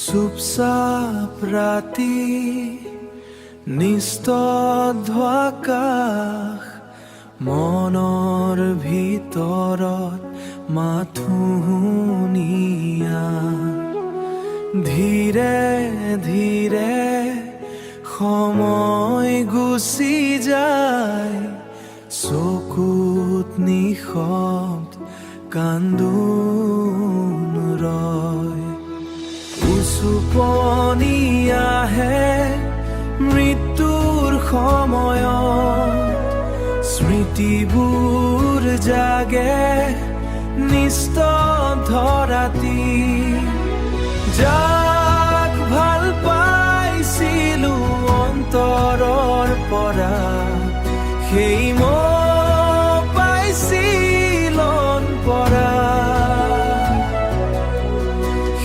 চুপচাপ ৰাতি নিস্তব্ধ আকাশ মনৰ ভিতৰত মাথো শুনিয়া ধীৰে ধীৰে সময় গুচি যায় চকুত নিশব্দ কান্দোন ৰয় উচুপনি আহে মৃত্যুৰ সময়ত স্মৃতিবোৰ জাগে নিস্তব্ধ ৰাতি যাক ভাল পাইছিলো অন্তৰৰ পৰা সেই মোক পাইছিল পৰা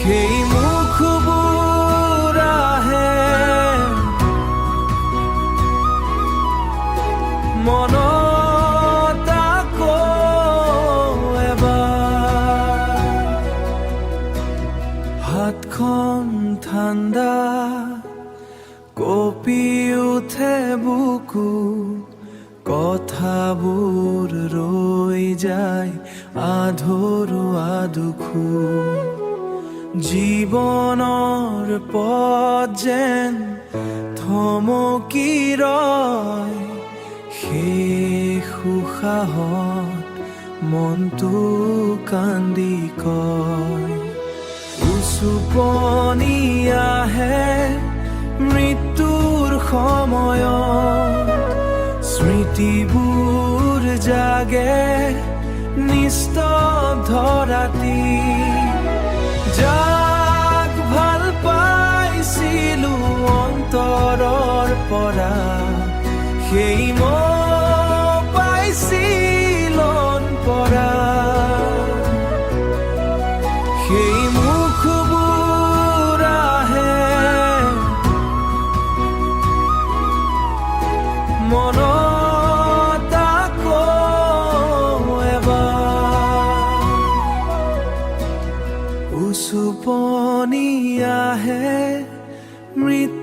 সেই মুখবোৰ আহে মনত আকৌ এবাৰ হাতখন ঠাণ্ডা কঁপি উঠে বুকু কথাবোৰ ৰৈ যায় আধৰুৱা আদুখু জীৱনৰ পথ যেন থমকি ৰয় শেষ উশাহত মনটো কান্দি কয় উচুপনি আহে মৃত্যুৰ সময়ত স্মৃতিবোৰ জাগে নিস্তব্ধ ৰাতি যাক ভাল পাইছিলো অন্তৰৰ পৰা সেই মোক পাইছিল পৰা সেই মুখবোৰ আহে মনত আকৌ এবাৰ উচুপনি আহে মৃত্যু